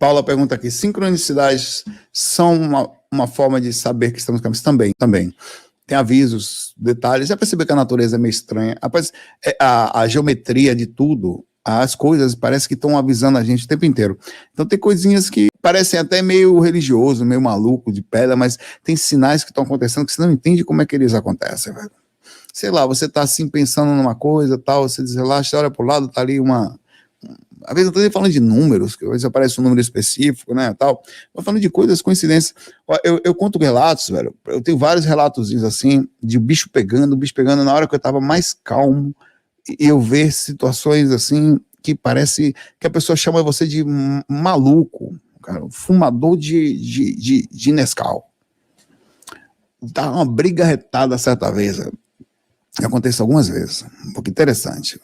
Paula pergunta aqui, sincronicidades são uma forma de saber que estamos caminhando? Também. Tem avisos, detalhes, já percebeu que a natureza é meio estranha, rapaz, a geometria de tudo, as coisas parece que estão avisando a gente o tempo inteiro. Então tem coisinhas que parecem até meio religioso, meio maluco, de pedra, mas tem sinais que estão acontecendo que você não entende como é que eles acontecem, velho. Sei lá, você tá assim pensando numa coisa, tal, você desrelaxa, olha pro lado, tá ali uma... Às vezes eu tô nem falando de números, que às vezes aparece um número específico, né, tal. Tô falando de coisas, coincidências. Eu conto relatos, velho, eu tenho vários relatozinhos assim, de bicho pegando na hora que eu tava mais calmo, e eu ver situações assim, que parece que a pessoa chama você de maluco, cara, fumador de Nescau. Tá uma briga retada certa vez, velho. Acontece algumas vezes, um pouco interessante.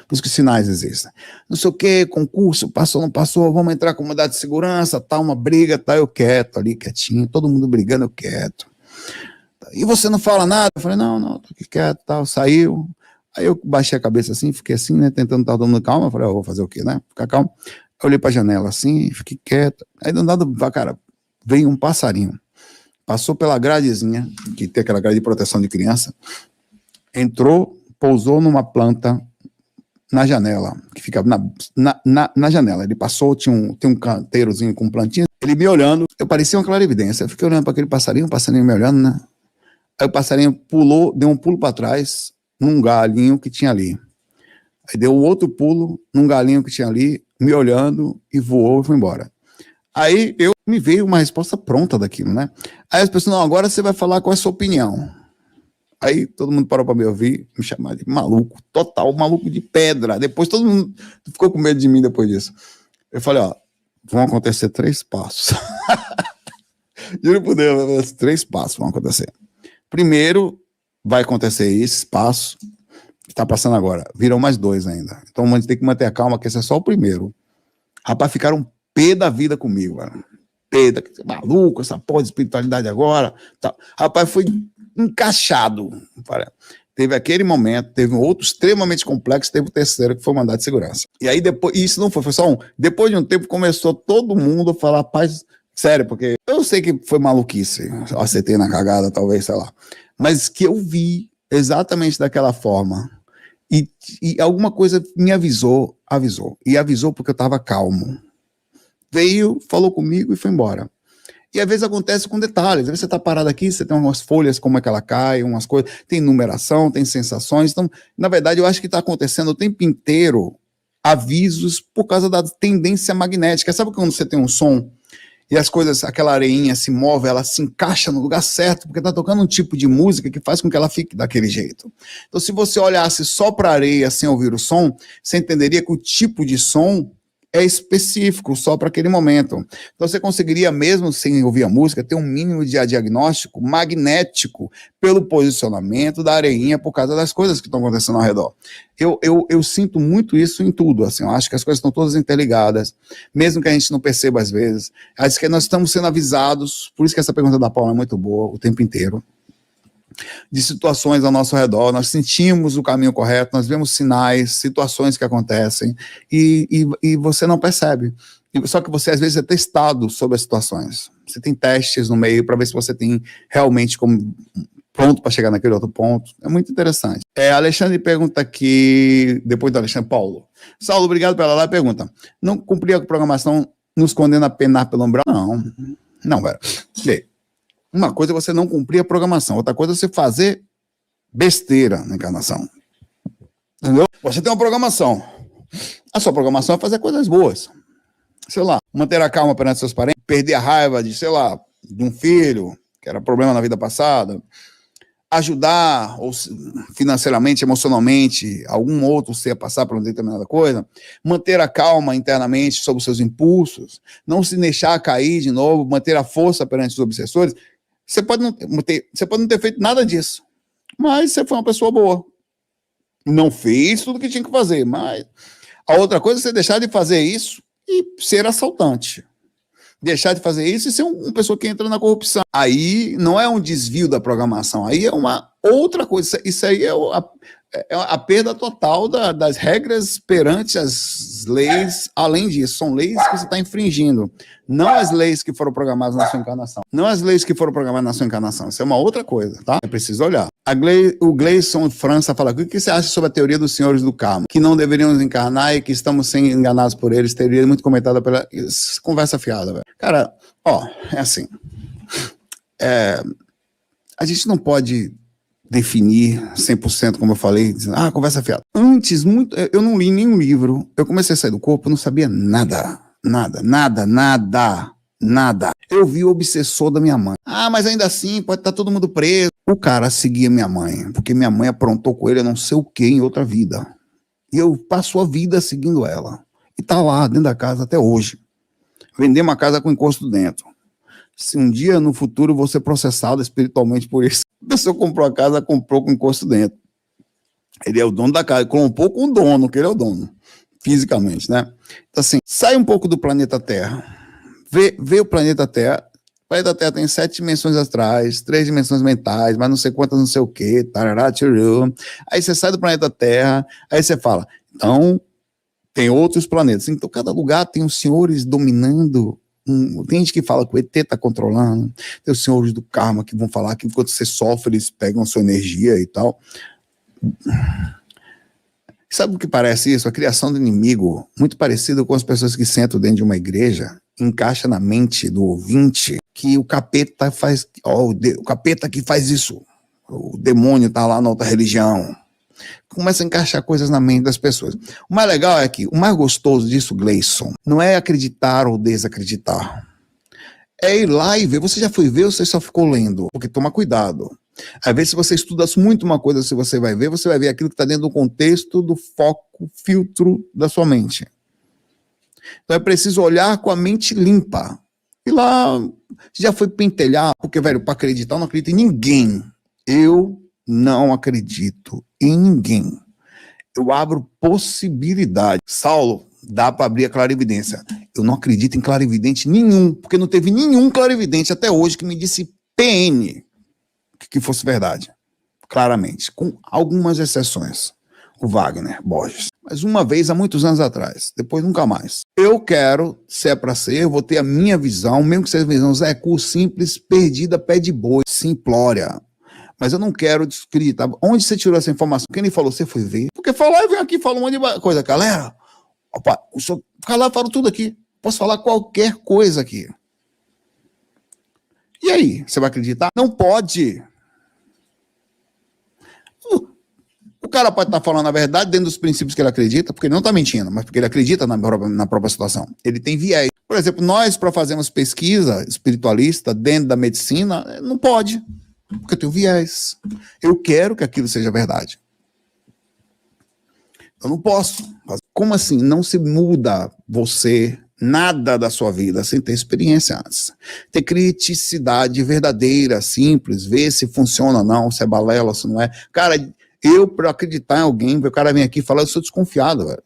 Por isso que sinais existem. Não sei o que, concurso, passou, não passou, vamos entrar com comunidade de segurança, tá uma briga, tá eu quieto ali, quietinho, todo mundo brigando, eu quieto. E você não fala nada? Eu falei, não, tô aqui quieto, tal, saiu. Aí eu baixei a cabeça assim, fiquei assim, né, tentando estar todo mundo calmo, eu falei, vou fazer o quê, né, ficar calmo. Eu olhei pra janela assim, fiquei quieto. Aí do nada, cara, veio um passarinho, passou pela gradezinha, que tem aquela grade de proteção de criança, entrou, pousou numa planta na janela, que ficava na janela. Ele passou, tem um canteirozinho com plantinhas, ele me olhando, eu parecia uma clarividência, eu fiquei olhando para aquele passarinho, o passarinho me olhando, né? Aí o passarinho pulou, deu um pulo para trás, num galinho que tinha ali. Aí deu outro pulo, num galinho que tinha ali, me olhando, e voou e foi embora. Aí me veio uma resposta pronta daquilo, né? Aí as pessoas, não, agora você vai falar qual é a sua opinião. Aí todo mundo parou para me ouvir, me chamar de maluco, total, maluco de pedra. Depois todo mundo ficou com medo de mim depois disso. Eu falei, ó, vão acontecer 3 passos. Juro por Deus, 3 passos vão acontecer. Primeiro, vai acontecer esse passo que está passando agora. Viram mais 2 ainda. Então a gente tem que manter a calma, que esse é só o primeiro. Rapaz, ficaram pé da vida comigo, velho. Pé da... maluco, essa porra de espiritualidade agora. Tá. Rapaz, foi encaixado. Teve aquele momento, teve um outro extremamente complexo, teve o terceiro, que foi o mandado de segurança. E aí depois, isso não foi só um. Depois de um tempo, começou todo mundo a falar, paz, sério, porque eu sei que foi maluquice, eu acertei na cagada, talvez, sei lá. Mas que eu vi exatamente daquela forma. E alguma coisa me avisou. E avisou porque eu estava calmo. Veio, falou comigo e foi embora. E às vezes acontece com detalhes. Às vezes você está parado aqui, você tem umas folhas, como é que ela cai, umas coisas, tem numeração, tem sensações. Então, na verdade, eu acho que está acontecendo o tempo inteiro avisos por causa da tendência magnética. Sabe quando você tem um som e as coisas, aquela areinha se move, ela se encaixa no lugar certo, porque está tocando um tipo de música que faz com que ela fique daquele jeito. Então, se você olhasse só para a areia sem ouvir o som, você entenderia que o tipo de som é específico, só para aquele momento. Então você conseguiria, mesmo sem ouvir a música, ter um mínimo de diagnóstico magnético pelo posicionamento da areinha por causa das coisas que estão acontecendo ao redor. Eu sinto muito isso em tudo, assim, eu acho que as coisas estão todas interligadas, mesmo que a gente não perceba às vezes. Acho que nós estamos sendo avisados, por isso que essa pergunta da Paula é muito boa, o tempo inteiro, de situações ao nosso redor, nós sentimos o caminho correto, nós vemos sinais, situações que acontecem, e você não percebe. Só que você, às vezes, é testado sobre as situações. Você tem testes no meio para ver se você tem realmente como pronto para chegar naquele outro ponto. É muito interessante. Alexandre pergunta aqui, depois do Alexandre, Paulo. Saulo, obrigado pela live. Pergunta, não cumprir a programação nos condena a penar pelo umbral? Não, velho. Uma coisa é você não cumprir a programação, outra coisa é você fazer besteira na encarnação. Entendeu? Você tem uma programação. A sua programação é fazer coisas boas. Sei lá, manter a calma perante seus parentes, perder a raiva de, sei lá, de um filho, que era problema na vida passada, ajudar ou financeiramente, emocionalmente, algum outro ser a passar por uma determinada coisa, manter a calma internamente sobre os seus impulsos, não se deixar cair de novo, manter a força perante os obsessores. Você pode não ter feito nada disso, mas você foi uma pessoa boa. Não fez tudo o que tinha que fazer, mas a outra coisa é você deixar de fazer isso e ser assaltante. Deixar de fazer isso e ser uma pessoa que entra na corrupção. Aí não é um desvio da programação, aí é uma outra coisa. Isso aí é É a perda total das regras perante as leis. Além disso, são leis que você está infringindo. Não as leis que foram programadas na sua encarnação. Não as leis que foram programadas na sua encarnação. Isso é uma outra coisa, tá? É preciso olhar. O Gleison França fala: o que você acha sobre a teoria dos senhores do karma? Que não deveríamos encarnar e que estamos sendo enganados por eles. Teoria muito comentada pela... Conversa fiada, velho. Cara, é assim. A gente não pode definir 100%, como eu falei, dizendo, conversa fiada. Antes, eu não li nenhum livro, eu comecei a sair do corpo, eu não sabia nada. Eu vi o obsessor da minha mãe. Mas ainda assim, pode estar todo mundo preso. O cara seguia minha mãe, porque minha mãe aprontou com ele, eu não sei o que, em outra vida. E eu passo a vida seguindo ela. E tá lá, dentro da casa, até hoje. Vender uma casa com encosto dentro. Se um dia no futuro eu vou ser processado espiritualmente por isso. A pessoa comprou a casa, comprou com encosto dentro. Ele é o dono da casa, comprou com o dono, que ele é o dono, fisicamente, né? Então, assim, sai um pouco do planeta Terra. Vê o planeta Terra. O planeta Terra tem 7 dimensões astrais, 3 dimensões mentais, mas não sei quantas, não sei o quê, tarará, tchurru. Aí você sai do planeta Terra, aí você fala, então, tem outros planetas. Então, cada lugar tem os senhores dominando. Tem gente que fala que o ET está controlando, tem os senhores do karma que vão falar que enquanto você sofre, eles pegam a sua energia e tal. Sabe o que parece isso? A criação do inimigo, muito parecido com as pessoas que sentam dentro de uma igreja, encaixa na mente do ouvinte que o capeta faz, o capeta que faz isso, o demônio está lá na outra religião. Começa a encaixar coisas na mente das pessoas. O mais legal é que, o mais gostoso disso, Gleison, não é acreditar ou desacreditar. É ir lá e ver. Você já foi ver ou você só ficou lendo? Porque toma cuidado. Às vezes, se você estuda muito uma coisa, se você vai ver aquilo que está dentro do contexto, do foco, filtro da sua mente. Então é preciso olhar com a mente limpa. E lá, já foi pentelhar, porque, velho, para acreditar, eu não acredito em ninguém. Eu não acredito em ninguém. Eu abro possibilidade. Saulo, dá para abrir a clarividência. Eu não acredito em clarividente nenhum, porque não teve nenhum clarividente até hoje que me disse PN que fosse verdade. Claramente, com algumas exceções. O Wagner Borges. Mas uma vez, há muitos anos atrás. Depois, nunca mais. Eu quero, se é para ser, eu vou ter a minha visão, mesmo que seja visão Zé Cu, simples, perdida, pé de boi, simplória. Mas eu não quero desacreditar. Onde você tirou essa informação? Quem lhe falou? Você foi ver? Porque falou e vem aqui, falou um monte de coisa. Galera, opa, o senhor fica lá, fala tudo aqui. Posso falar qualquer coisa aqui. E aí, você vai acreditar? Não pode. O cara pode estar falando a verdade dentro dos princípios que ele acredita, porque ele não está mentindo, mas porque ele acredita na própria situação. Ele tem viés. Por exemplo, nós, para fazermos pesquisa espiritualista dentro da medicina, não pode. Porque eu tenho viés. Eu quero que aquilo seja verdade. Eu não posso. Como assim? Não se muda você, nada da sua vida, sem ter experiência antes. Ter criticidade verdadeira, simples, ver se funciona ou não, se é balela, se não é. Cara, eu, para acreditar em alguém, o cara vem aqui falar, eu sou desconfiado, velho.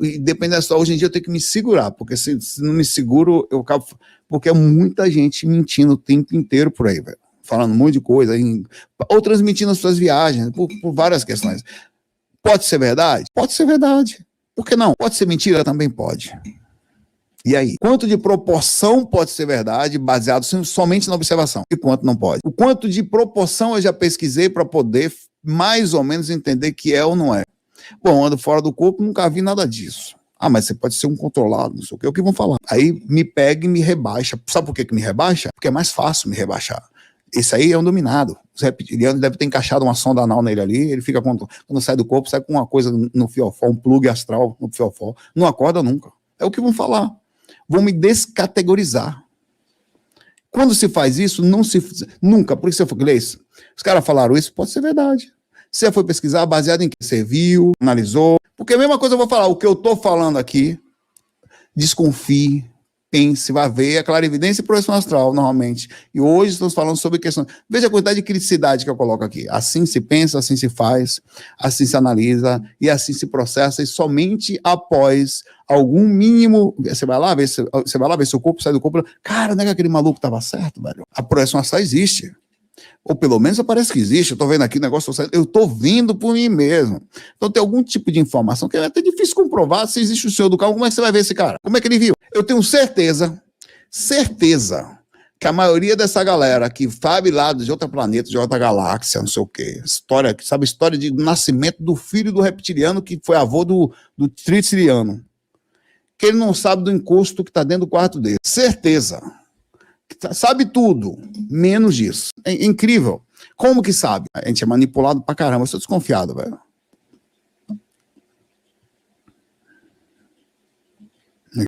E dependendo da hoje em dia eu tenho que me segurar, porque se não me seguro, eu acabo. Porque é muita gente mentindo o tempo inteiro por aí, velho. Falando um monte de coisa, ou transmitindo as suas viagens, por várias questões. Pode ser verdade? Pode ser verdade. Por que não? Pode ser mentira? Também pode. E aí? Quanto de proporção pode ser verdade, baseado somente na observação? E quanto não pode? O quanto de proporção eu já pesquisei para poder mais ou menos entender que é ou não é. Bom, ando fora do corpo, nunca vi nada disso. Mas você pode ser um controlado, não sei o que vão falar. Aí me pega e me rebaixa. Sabe por que me rebaixa? Porque é mais fácil me rebaixar. Esse aí é um dominado. Os reptilianos devem ter encaixado uma sonda anal nele ali, ele fica quando sai do corpo, sai com uma coisa no fiofó, um plug astral no fiofó. Não acorda nunca. É o que vão falar. Vão me descategorizar. Quando se faz isso, nunca. Por isso eu falei, os caras falaram isso, pode ser verdade. Você foi pesquisar baseado em que você viu, analisou. Porque a mesma coisa eu vou falar, o que eu estou falando aqui, desconfie, pense, vai ver a clarividência e projeção astral, normalmente. E hoje estamos falando sobre questões. Veja a quantidade de criticidade que eu coloco aqui. Assim se pensa, assim se faz, assim se analisa e assim se processa, e somente após algum mínimo. Você vai lá ver se o corpo sai do corpo. Cara, não é que aquele maluco estava certo, velho. A projeção astral existe. Ou pelo menos parece que existe. Eu tô vendo aqui o negócio, eu tô vindo por mim mesmo. Então tem algum tipo de informação que é até difícil comprovar se existe o senhor do carro. Como é que você vai ver esse cara? Como é que ele viu? Eu tenho certeza que a maioria dessa galera que sabe lá de outro planeta, de outra galáxia, não sei o quê, história, sabe a história de nascimento do filho do reptiliano que foi avô do tritiliano, que ele não sabe do encosto que está dentro do quarto dele. Certeza. Sabe tudo, menos disso. É incrível. Como que sabe? A gente é manipulado pra caramba. Eu sou desconfiado, velho.